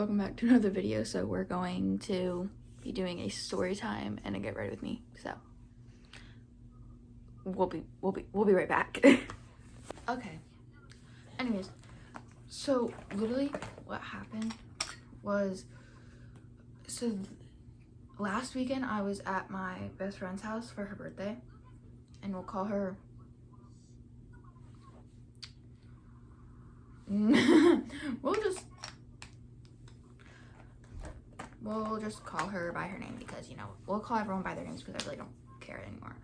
welcome back to another video. So we're going to be doing a story time and a get ready with me. So we'll be right back. Okay. Anyways, so literally what happened was, so last weekend I was at my best friend's house for her birthday, and we'll call her we'll just call her by her name, because we'll call everyone by their names because I really don't care anymore.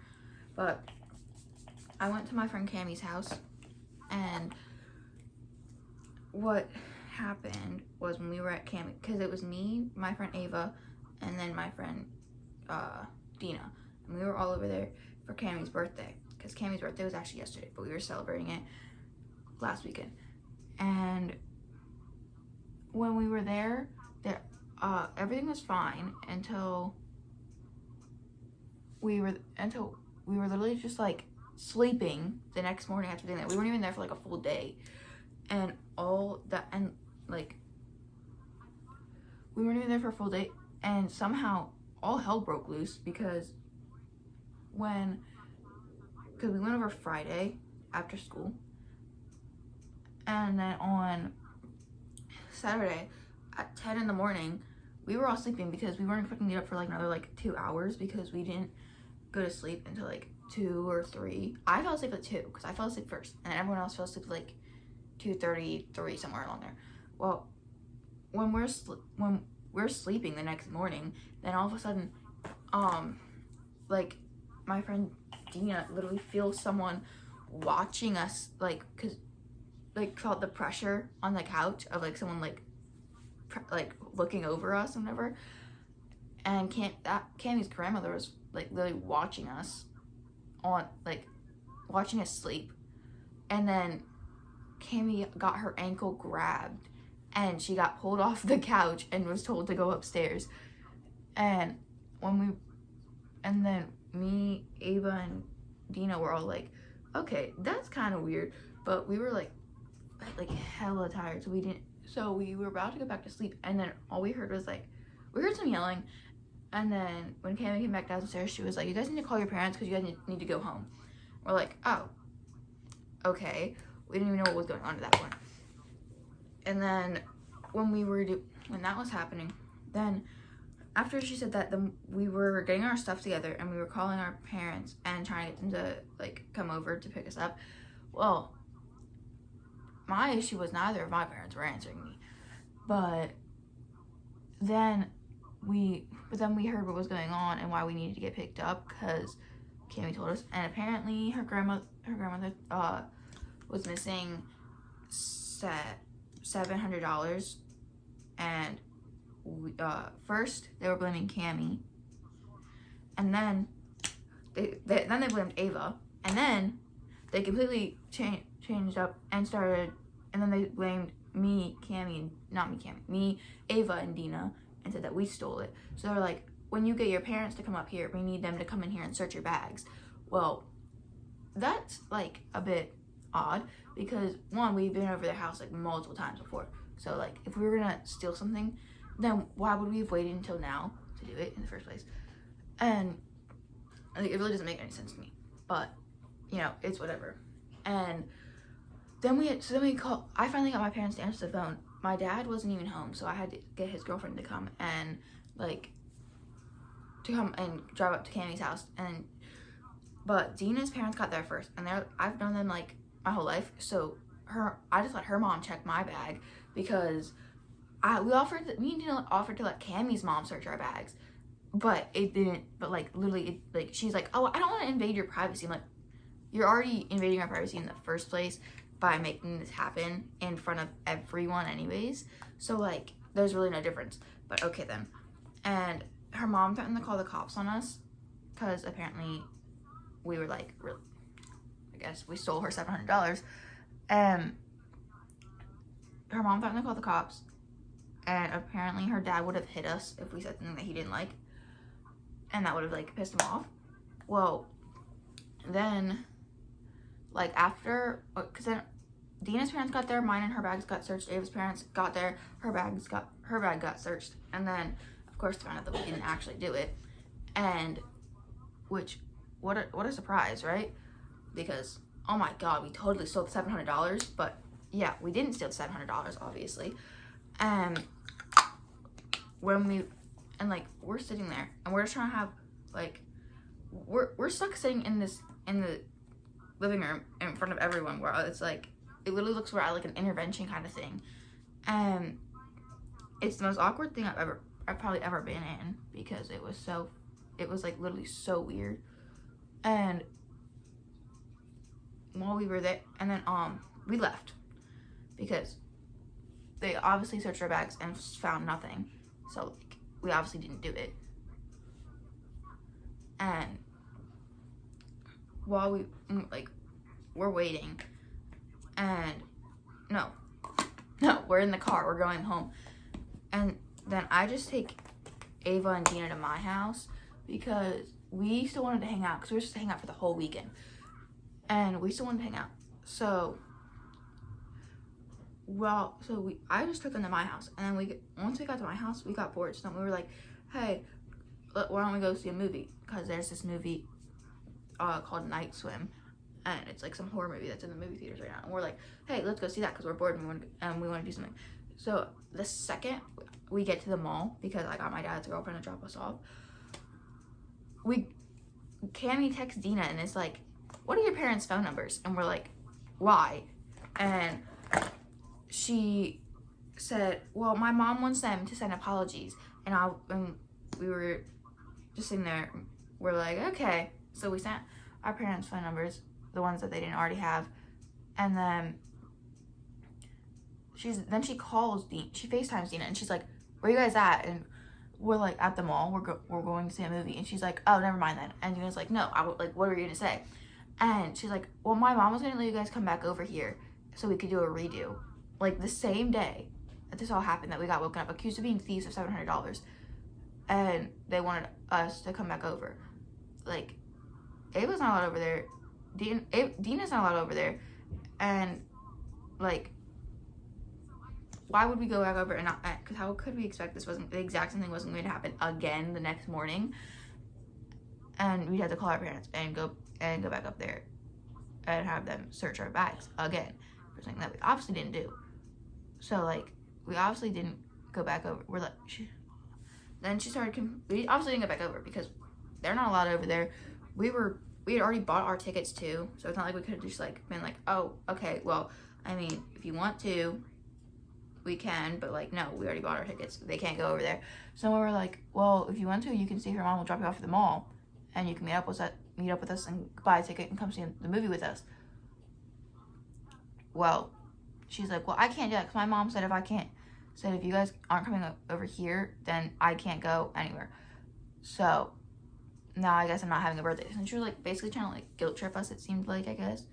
But I went to my friend Cammy's house, and what happened was, when we were at Cammy, because it was me, my friend Ava, and then my friend Dina, and we were all over there for Cammy's birthday, because Cammy's birthday was actually yesterday, but we were celebrating it last weekend. And when we were there, everything was fine until we were literally just like sleeping the next morning after doing that. We weren't even there for like a full day, and we weren't even there for a full day, and somehow all hell broke loose because we went over Friday after school, and then on Saturday at 10 in the morning, we were all sleeping because we weren't expecting to get up for like another like 2 hours, because we didn't go to sleep until like 2 or 3. I fell asleep at 2 because I fell asleep first, and then everyone else fell asleep at like 2:33, somewhere along there. Well, when we're sleeping the next morning, then all of a sudden, like my friend Dina literally feels someone watching us, felt the pressure on the couch of like someone like looking over us and whatever. And Cammy's grandmother was like literally watching us sleep, and then Cammy got her ankle grabbed and she got pulled off the couch and was told to go upstairs. And then me, Ava, and Dina were all like, okay, that's kind of weird, but we were like hella tired, so we were about to go back to sleep, and then all we heard was we heard some yelling. And then when Cammy came back downstairs, she was like, you guys need to call your parents because you guys need to go home. We're like, oh, okay. We didn't even know what was going on at that point. And then when that was happening, then after she said that, then we were getting our stuff together and we were calling our parents and trying to get them to come over to pick us up. Well, my issue was neither of my parents were answering me, but then we heard what was going on and why we needed to get picked up, because Cammy told us. And apparently her grandmother was missing $700, and first they were blaming Cammy, and then they blamed Ava, and then they completely changed up and then they blamed me, Ava, and Dina, and said that we stole it. So they're like, when you get your parents to come up here, we need them to come in here and search your bags. Well, that's like a bit odd, because one, we've been over their house like multiple times before. So like, if we were gonna steal something, then why would we have waited until now to do it in the first place? And it really doesn't make any sense to me, but it's whatever. And then I finally got my parents to answer the phone. My dad wasn't even home, so I had to get his girlfriend to come and drive up to Cammy's house. But Dina's parents got there first, and I've known them like my whole life, so I just let her mom check my bag, because me and Dina offered to let Cammy's mom search our bags, but it didn't. But literally, she's like, oh, I don't want to invade your privacy. I'm like, you're already invading our privacy in the first place by making this happen in front of everyone anyways, so there's really no difference. But okay then. And her mom threatened to call the cops on us, because apparently we were really, I guess we stole her $700. Her mom threatened to call the cops, and apparently her dad would have hit us if we said something that he didn't like, and that would have pissed him off. Well, then because then Dina's parents got there, mine and her bags got searched. Ava's parents got there, her her bag got searched. And then, of course, found out that we didn't actually do it. And, which, what a surprise, right? Because, oh my God, we totally stole the $700. But, yeah, we didn't steal the $700, obviously. And like, we're sitting there, and we're just trying to have, like, we're stuck sitting in the living room in front of everyone, where it's like, it literally looks like an intervention kind of thing. And it's the most awkward thing I've probably ever been in, because it was like literally so weird. And while we were there, and then we left because they obviously searched our bags and found nothing. So like, we obviously didn't do it. And while we're waiting, and no, we're in the car, we're going home. And then I just take Ava and Dina to my house because we still wanted to hang out, because we were supposed to hang out for the whole weekend. And we still wanted to hang out. So I just took them to my house. And then once we got to my house, we got bored. So then we were like, hey, why don't we go see a movie? Because there's this movie called Night Swim. And it's like some horror movie that's in the movie theaters right now. And we're like, hey, let's go see that because we're bored and we want to do something. So the second we get to the mall, because I got my dad's girlfriend to drop us off, Cammy texts Dina and it's like, what are your parents' phone numbers? And we're like, why? And she said, well, my mom wants them to send apologies. And we were just sitting there. We're like, okay. So we sent our parents' phone numbers, the ones that they didn't already have. And then she calls Dina, she FaceTimes Dina, and she's like, where you guys at? And we're like, at the mall, we're going to see a movie. And she's like, oh, never mind then. And Dina's like, no, what were you gonna say? And she's like, well, my mom was gonna let you guys come back over here so we could do a redo. Like the same day that this all happened, that we got woken up, accused of being thieves of $700. And they wanted us to come back over. Like, Ava's not allowed over there. Dina's not allowed over there. And like, why would we go back over and not? Because how could we expect the exact same thing wasn't going to happen again the next morning? And we'd have to call our parents and go back up there and have them search our bags again for something that we obviously didn't do. So like, we obviously didn't go back over. We're like, then she started. We obviously didn't go back over because they're not allowed over there. We had already bought our tickets too, so it's not like we could have just like been like, oh, okay, well, I mean, if you want to, we can, but like, no, we already bought our tickets. They can't go over there. So we were like, well, if you want to, you can see your mom will drop you off at the mall, and you can meet up with us and buy a ticket and come see the movie with us. Well, she's like, well, I can't do that because my mom said if you guys aren't coming over here, then I can't go anywhere. So now I guess I'm not having a birthday. And she was like basically trying to like guilt trip us, it seemed like, I guess.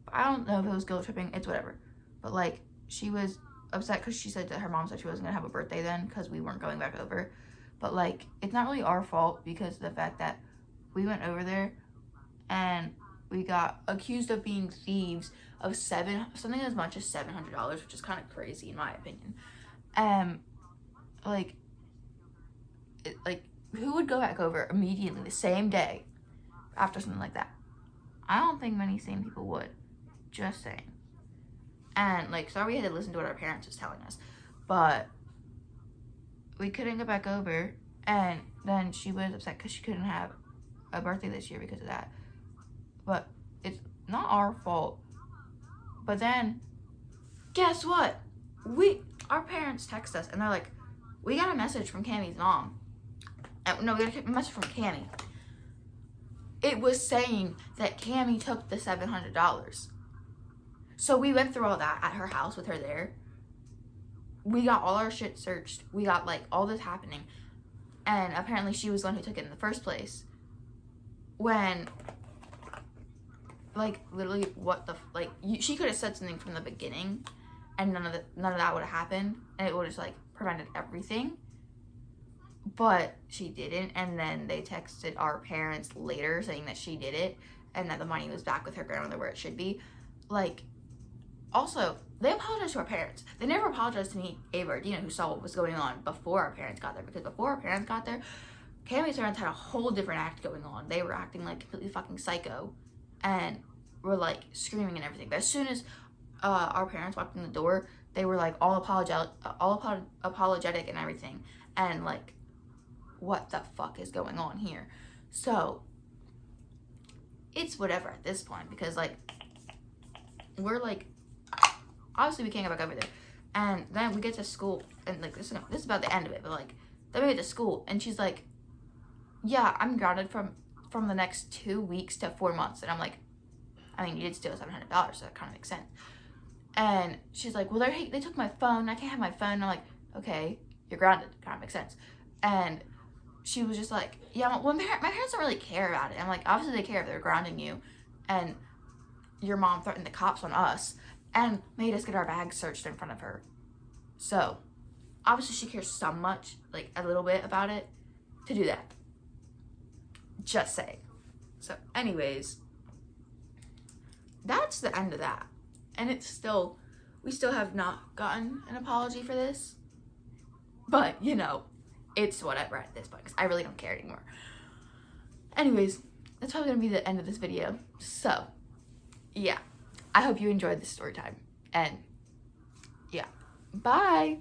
But I don't know if it was guilt tripping, it's whatever. But like, she was upset because she said that her mom said she wasn't gonna have a birthday then because we weren't going back over. But like, it's not really our fault because of the fact that we went over there and we got accused of being thieves of something as much as $700, which is kind of crazy in my opinion. Who would go back over immediately the same day after something like that? I don't think many sane people would. Just saying. And like, sorry we had to listen to what our parents was telling us, but we couldn't go back over. And then she was upset because she couldn't have a birthday this year because of that. But it's not our fault. But then, guess what? Our parents text us and they're like, we got a message from Cammy's mom. No, we got a message from Cammy. It was saying that Cammy took the $700. So we went through all that at her house with her there. We got all our shit searched. We got like all this happening. And apparently she was the one who took it in the first place. When, like, literally, she could have said something from the beginning, and none of that would have happened, and it would have just like prevented everything. But she didn't, and then they texted our parents later saying that she did it, and that the money was back with her grandmother where it should be. Like, Also, they apologized to our parents. They never apologized to me, Ava, or Dina, who saw what was going on before our parents got there. Because before our parents got there, Cammy's parents had a whole different act going on. They were acting like completely fucking psycho and were like screaming and everything. But as soon as our parents walked in the door, they were like all apologetic and everything. And like, what the fuck is going on here? So it's whatever at this point, because like we're like, obviously we can't go back over there. And then we get to school, and like this is about the end of it, but like then we get to school and she's like, yeah, I'm grounded from the next 2 weeks to 4 months. And I'm like, I mean, you did steal $700, so that kind of makes sense. And she's like, well, they took my phone. I can't have my phone. And I'm like, okay, you're grounded. Kind of makes sense. And she was just like, yeah, well, my parents don't really care about it. I'm like, obviously they care if they're grounding you. And your mom threatened the cops on us and made us get our bags searched in front of her. So obviously she cares so much, like a little bit about it, to do that. Just saying. So anyways, that's the end of that. And we still have not gotten an apology for this. But, you know, it's whatever at this point, because I really don't care anymore. Anyways, that's probably going to be the end of this video. So, yeah. I hope you enjoyed this story time. And, yeah. Bye!